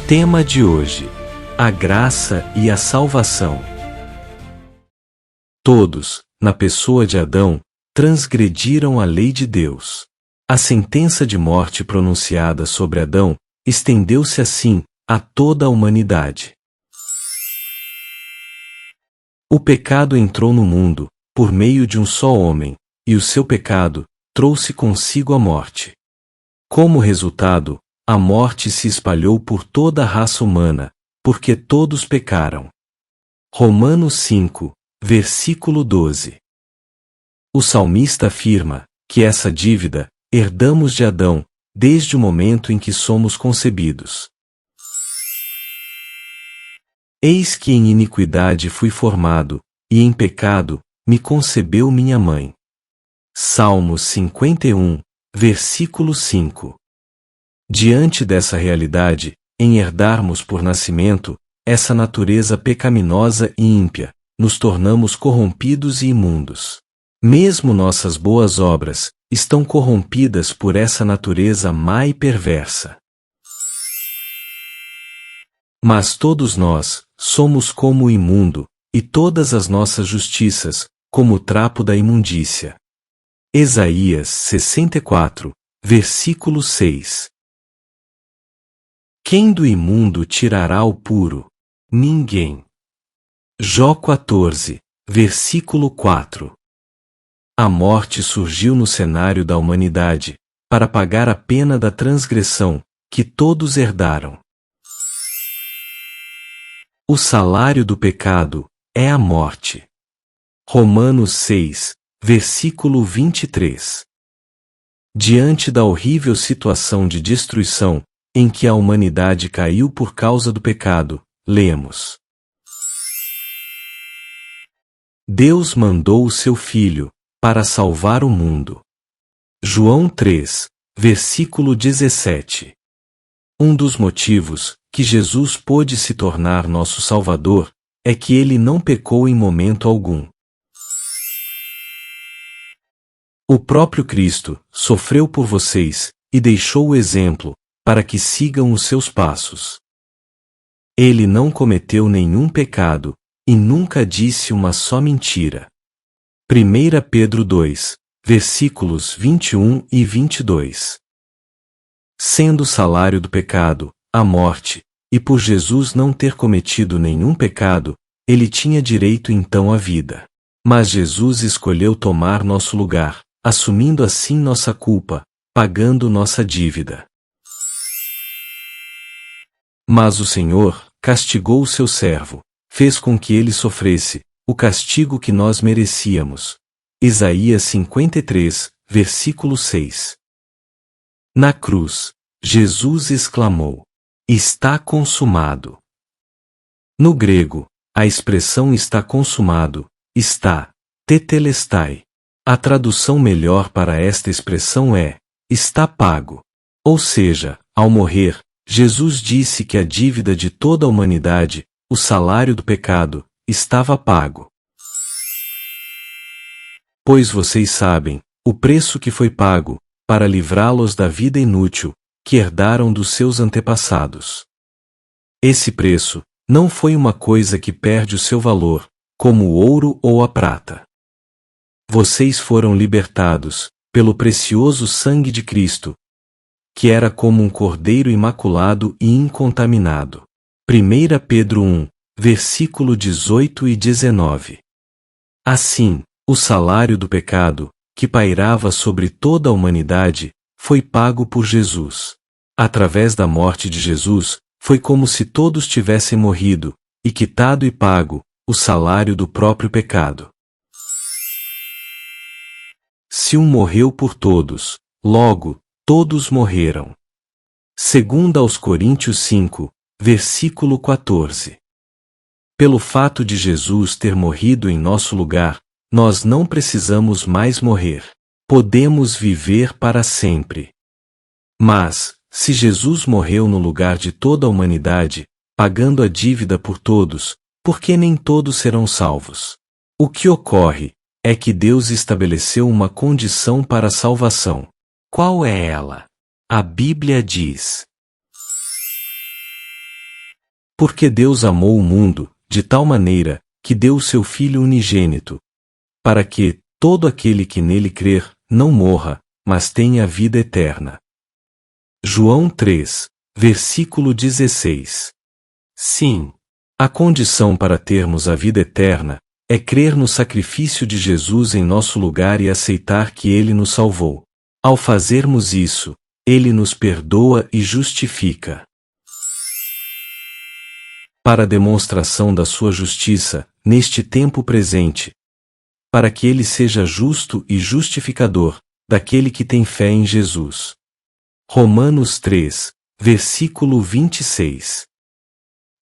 Tema de hoje: a graça e a salvação. Todos, na pessoa de Adão, transgrediram a lei de Deus. A sentença de morte pronunciada sobre Adão estendeu-se assim a toda a humanidade. O pecado entrou no mundo por meio de um só homem, e o seu pecado trouxe consigo a morte. Como resultado, a morte se espalhou por toda a raça humana, porque todos pecaram. Romanos 5, versículo 12. O salmista afirma que essa dívida herdamos de Adão, desde o momento em que somos concebidos. Eis que em iniquidade fui formado, e em pecado me concebeu minha mãe. Salmos 51, versículo 5. Diante dessa realidade, em herdarmos por nascimento essa natureza pecaminosa e ímpia, nos tornamos corrompidos e imundos. Mesmo nossas boas obras estão corrompidas por essa natureza má e perversa. Mas todos nós somos como o imundo, e todas as nossas justiças, como o trapo da imundícia. Isaías 64, versículo 6. Quem do imundo tirará o puro? Ninguém. Jó 14, versículo 4. A morte surgiu no cenário da humanidade, para pagar a pena da transgressão, que todos herdaram. O salário do pecado é a morte. Romanos 6, versículo 23. Diante da horrível situação de destruição, em que a humanidade caiu por causa do pecado, lemos: Deus mandou o seu Filho para salvar o mundo. João 3, versículo 17. Um dos motivos que Jesus pôde se tornar nosso Salvador é que ele não pecou em momento algum. O próprio Cristo sofreu por vocês e deixou o exemplo para que sigam os seus passos. Ele não cometeu nenhum pecado e nunca disse uma só mentira. 1 Pedro 2, versículos 21 e 22. Sendo o salário do pecado a morte, e por Jesus não ter cometido nenhum pecado, ele tinha direito então à vida. Mas Jesus escolheu tomar nosso lugar, assumindo assim nossa culpa, pagando nossa dívida. Mas o Senhor castigou o seu servo, fez com que ele sofresse o castigo que nós merecíamos. Isaías 53, versículo 6. Na cruz, Jesus exclamou: Está consumado. No grego, a expressão está consumado está tetelestai. A tradução melhor para esta expressão é está pago. Ou seja, ao morrer, Jesus disse que a dívida de toda a humanidade, o salário do pecado, estava pago. Pois vocês sabem o preço que foi pago para livrá-los da vida inútil que herdaram dos seus antepassados. Esse preço não foi uma coisa que perde o seu valor, como o ouro ou a prata. Vocês foram libertados pelo precioso sangue de Cristo, que era como um cordeiro imaculado e incontaminado. 1 Pedro 1, versículo 18 e 19. Assim, o salário do pecado, que pairava sobre toda a humanidade, foi pago por Jesus. Através da morte de Jesus, foi como se todos tivessem morrido, e quitado e pago o salário do próprio pecado. Se um morreu por todos, logo, todos morreram. 2 aos Coríntios 5, versículo 14. Pelo fato de Jesus ter morrido em nosso lugar, nós não precisamos mais morrer. Podemos viver para sempre. Mas, se Jesus morreu no lugar de toda a humanidade, pagando a dívida por todos, por que nem todos serão salvos? O que ocorre é que Deus estabeleceu uma condição para a salvação. Qual é ela? A Bíblia diz: Porque Deus amou o mundo, de tal maneira, que deu o seu Filho unigênito, para que todo aquele que nele crer, não morra, mas tenha a vida eterna. João 3, versículo 16. Sim, a condição para termos a vida eterna é crer no sacrifício de Jesus em nosso lugar e aceitar que Ele nos salvou. Ao fazermos isso, Ele nos perdoa e justifica. Para a demonstração da sua justiça, neste tempo presente, para que Ele seja justo e justificador daquele que tem fé em Jesus. Romanos 3, versículo 26.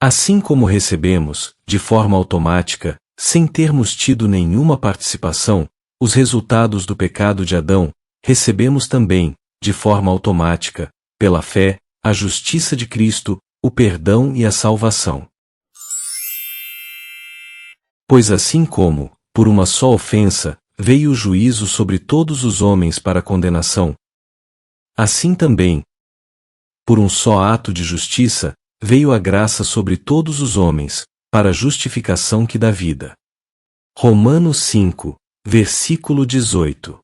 Assim como recebemos, de forma automática, sem termos tido nenhuma participação, os resultados do pecado de Adão, recebemos também, de forma automática, pela fé, a justiça de Cristo, o perdão e a salvação. Pois assim como, por uma só ofensa, veio o juízo sobre todos os homens para condenação, assim também, por um só ato de justiça, veio a graça sobre todos os homens, para a justificação que dá vida. Romanos 5, versículo 18.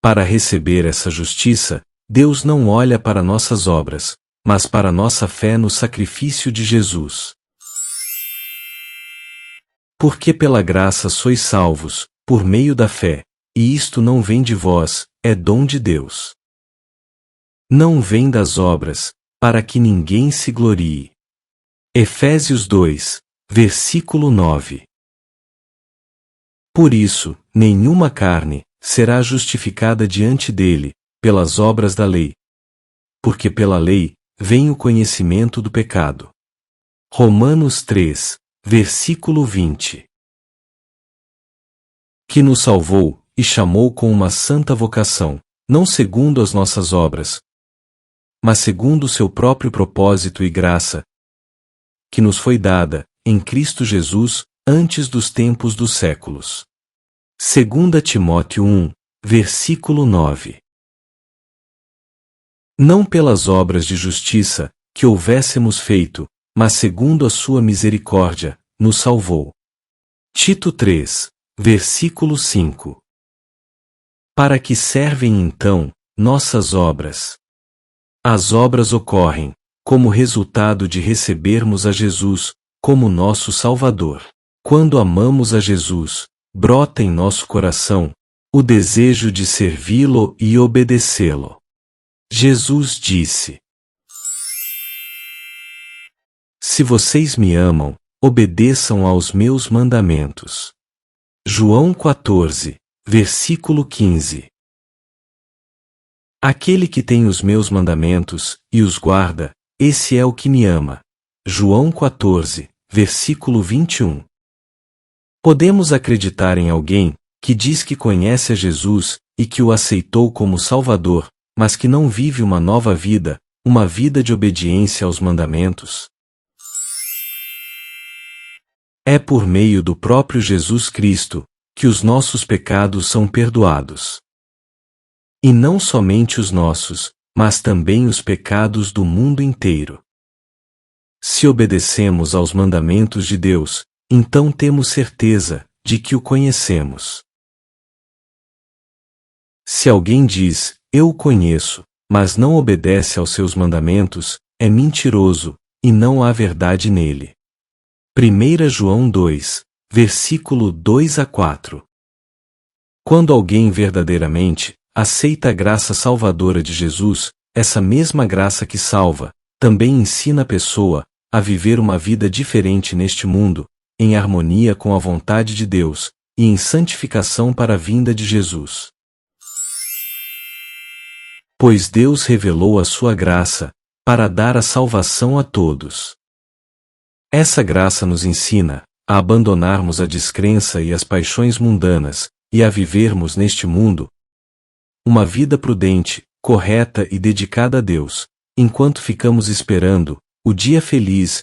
Para receber essa justiça, Deus não olha para nossas obras, mas para nossa fé no sacrifício de Jesus. Porque pela graça sois salvos, por meio da fé, e isto não vem de vós, é dom de Deus. Não vem das obras, para que ninguém se glorie. Efésios 2, versículo 9. Por isso, nenhuma carne será justificada diante dele, pelas obras da lei. Porque pela lei, vem o conhecimento do pecado. Romanos 3, versículo 20. Que nos salvou, e chamou com uma santa vocação, não segundo as nossas obras, mas segundo o seu próprio propósito e graça, que nos foi dada, em Cristo Jesus, antes dos tempos dos séculos. 2 Timóteo 1, versículo 9. Não pelas obras de justiça, que houvéssemos feito, mas segundo a sua misericórdia, nos salvou. Tito 3, versículo 5. Para que servem então, nossas obras? As obras ocorrem, como resultado de recebermos a Jesus, como nosso Salvador. Quando amamos a Jesus, brota em nosso coração o desejo de servi-lo e obedecê-lo. Jesus disse: Se vocês me amam, obedeçam aos meus mandamentos. João 14, versículo 15. Aquele que tem os meus mandamentos, e os guarda, esse é o que me ama. João 14, versículo 21. Podemos acreditar em alguém que diz que conhece a Jesus e que o aceitou como Salvador, mas que não vive uma nova vida, uma vida de obediência aos mandamentos? É por meio do próprio Jesus Cristo que os nossos pecados são perdoados. E não somente os nossos, mas também os pecados do mundo inteiro. Se obedecemos aos mandamentos de Deus, então temos certeza de que o conhecemos. Se alguém diz, eu o conheço, mas não obedece aos seus mandamentos, é mentiroso, e não há verdade nele. 1 João 2, versículo 2 a 4. Quando alguém verdadeiramente aceita a graça salvadora de Jesus, essa mesma graça que salva, também ensina a pessoa a viver uma vida diferente neste mundo, em harmonia com a vontade de Deus, e em santificação para a vinda de Jesus. Pois Deus revelou a sua graça, para dar a salvação a todos. Essa graça nos ensina a abandonarmos a descrença e as paixões mundanas, e a vivermos neste mundo uma vida prudente, correta e dedicada a Deus, enquanto ficamos esperando o dia feliz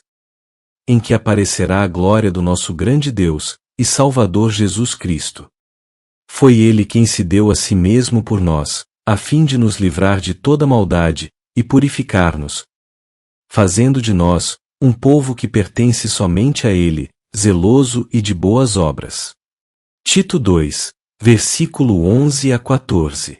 em que aparecerá a glória do nosso grande Deus e Salvador Jesus Cristo. Foi Ele quem se deu a si mesmo por nós, a fim de nos livrar de toda maldade e purificar-nos, fazendo de nós um povo que pertence somente a Ele, zeloso e de boas obras. Tito 2, versículo 11 a 14.